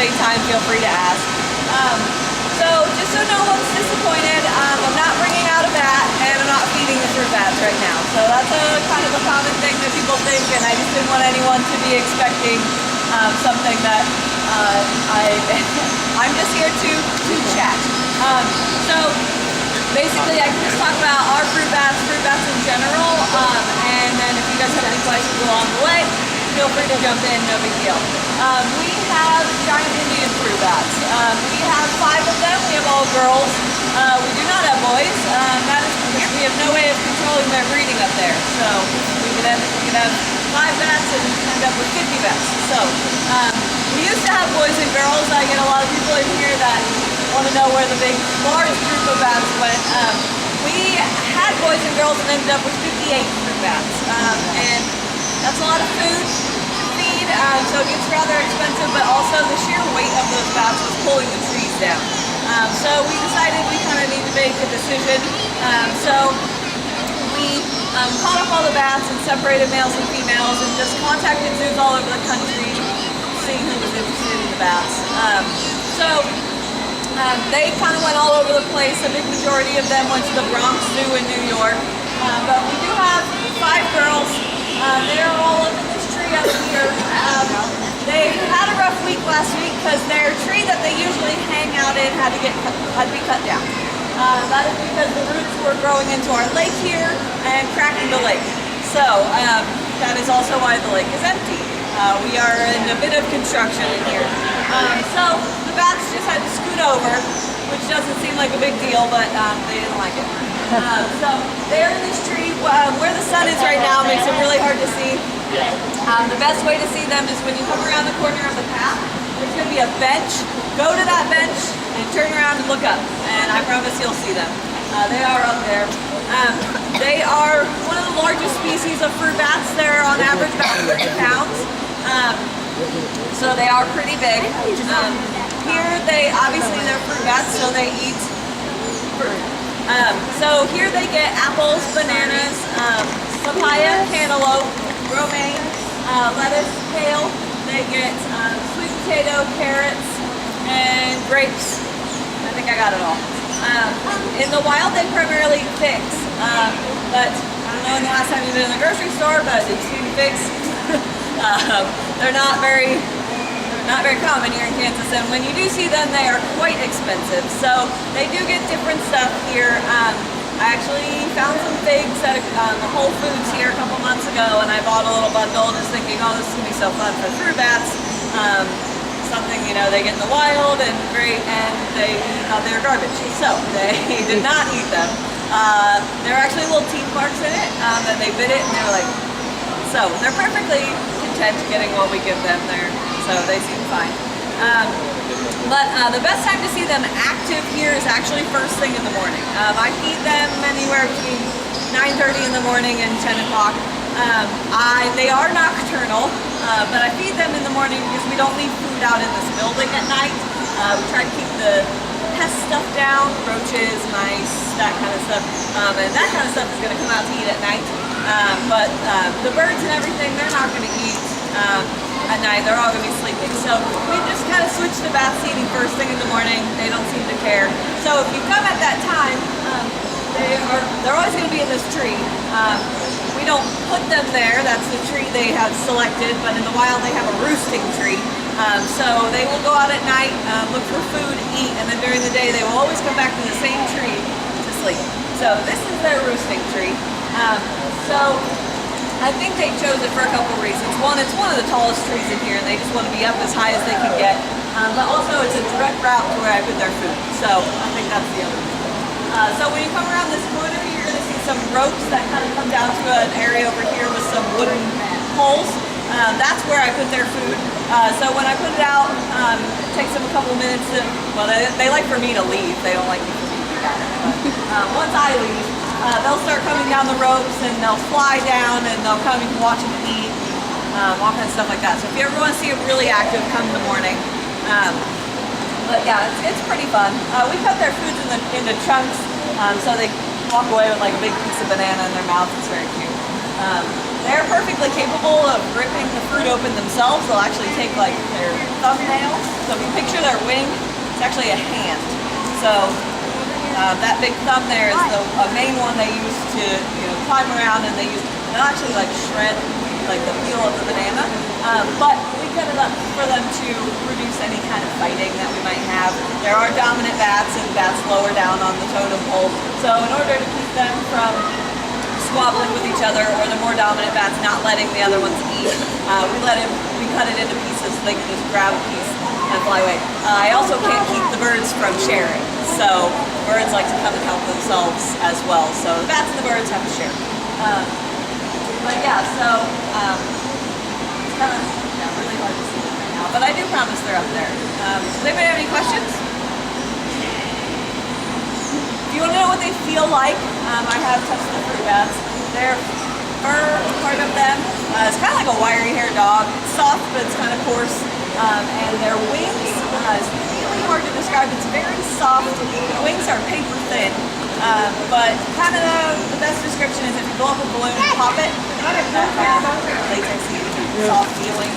anytime, feel free to ask. So just so no one's disappointed, I'm not bringing out a bat and I'm not feeding the fruit bats right now. So that's a kind of a common thing that people think, and I just didn't want anyone to be expecting something that I'm just here to chat. So basically I can just talk about our fruit bats in general, and then if you guys have any questions along the way, feel free to jump in, no big deal. We have giant Indian fruit bats. We have 5 of them. We have all girls. We do not have boys. That is because we have no way of controlling their breeding up there. So we could have 5 bats and end up with 50 bats. So we used to have boys and girls. I get a lot of people in here that want to know where the big, large group of bats went. We had boys and girls and ended up with 58 fruit bats. And that's a lot of food to feed, so it gets rather expensive, but also the sheer weight of those bats was pulling the trees down. So we decided we kind of need to make a decision. So we caught up all the bats and separated males and females and just contacted zoos all over the country, seeing who was interested in the bats. They kind of went all over the place. A big majority of them went to the Bronx Zoo in New York. But we do have 5 girls. They're all up in this tree up here. They had a rough week last week because their tree that they usually hang out in had to be cut down. That is because the roots were growing into our lake here and cracking the lake. So that is also why the lake is empty. We are in a bit of construction in here. So the bats just had to scoot over, which doesn't seem like a big deal, but they didn't like it. So they're in this tree where the sun is right now, makes it really hard to see. The best way to see them is when you come around the corner of the path. There's going to be a bench. Go to that bench and turn around and look up, and I promise you'll see them. They are up there. They are one of the largest species of fruit bats. They're on average about 30 pounds. So they are pretty big. Here they're fruit bats, so they eat fruit. So here they get apples, bananas, papaya, cantaloupe, romaine, lettuce, kale. They get sweet potato, carrots, and grapes. I think I got it all. In the wild, they primarily eat figs. But I don't know when the last time you've been in the grocery store, but you've seen figs. They're not very common here in Kansas, and when you do see them, they are quite expensive. So they do get different stuff here. I actually found some figs at the Whole Foods here a couple months ago, and I bought a little bundle just thinking, oh, this is going to be so fun for fruit bats. Something, they get in the wild and great, and they thought they were garbage. So they did not eat them. There are actually little teeth marks in it, and they bit it, and they were like, so they're perfectly content getting what we give them there. So they seem fine. But the best time to see them active here is actually first thing in the morning. I feed them anywhere between 9:30 in the morning and 10 o'clock. They are nocturnal, but I feed them in the morning because we don't leave food out in this building at night. We try to keep the pest stuff down, roaches, mice, that kind of stuff. And that kind of stuff is going to come out to eat at night. But the birds and everything, they're not going to eat at night. They're all going to be sleeping. So we just kind of switch to bats eating first thing in the morning. They don't seem to care. So if you come at that time, they're always going to be in this tree. We don't put them there. That's the tree they have selected. But in the wild, they have a roosting tree. So they will go out at night, look for food, eat, and then during the day, they will always come back to the same tree to sleep. So this is their roosting tree. So I think they chose it for a couple reasons. One, it's one of the tallest trees in here, and they just want to be up as high as they can get. But also, it's a direct route to where I put their food. So I think that's the other reason. So when you come around this corner, you're going to see some ropes that kind of come down to an area over here with some wooden poles. That's where I put their food. So when I put it out, it takes them a couple minutes to, well, they like for me to leave. They don't like me to be back. But once I leave, they'll start coming down the ropes and they'll fly down and they'll come and watch them eat, all kinds of stuff like that. So if you ever want to see them really active, come in the morning. But yeah, it's pretty fun. We cut their foods into chunks, so they walk away with like a big piece of banana in their mouth. It's very cute. they're perfectly capable of ripping the fruit open themselves. They'll actually take like their thumbnails. So if you picture their wing, it's actually a hand. So that big thumb there is a main one they use to climb around, and they'll actually like shred like the peel of the banana. But we cut it up for them to reduce any kind of fighting that we might have. There are dominant bats and bats lower down on the totem pole. So in order to keep them from squabbling with each other, or the more dominant bats not letting the other ones eat, we cut it into pieces so they can just grab a piece and fly away. I also can't keep the birds from sharing. So birds like to come and help themselves as well. So the bats and the birds have to share. But yeah, so it's kind of really hard to see them right now. But I do promise they're up there. Does anybody have any questions? If you want to know what they feel like, I have touched the fruit bats. Their fur, part of them, is kind of like a wiry-haired dog. It's soft, but it's kind of coarse. And their wings is really hard to describe. It's very soft. The wings are paper thin. But kind of the best description is if you blow up a balloon and pop it, latexy, soft feeling.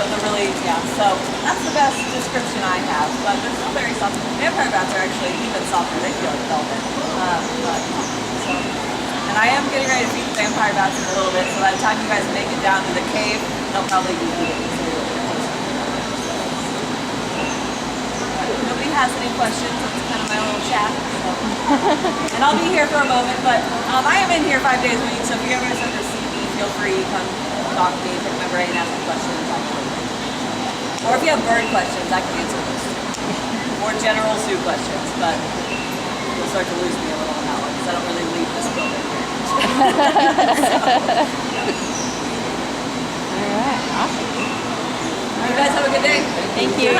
But they're really, so that's the best description I have. But they're still very soft. Vampire bats are actually even softer. They feel like velvet. And I am getting ready to feed the vampire bats in a little bit, so by the time you guys make it down to the cave, they'll probably be eating. Nobody has any questions. That's kind of my little chat. So. And I'll be here for a moment, but I am in here 5 days a week, so if you ever see me, feel free to come talk to me, pick my brain, ask me questions. Or if you have bird questions, I can answer those. More general zoo questions, but you'll start to lose me a little on that one, because I don't really leave this building very much. All right, awesome. You guys have a good day. Thank you.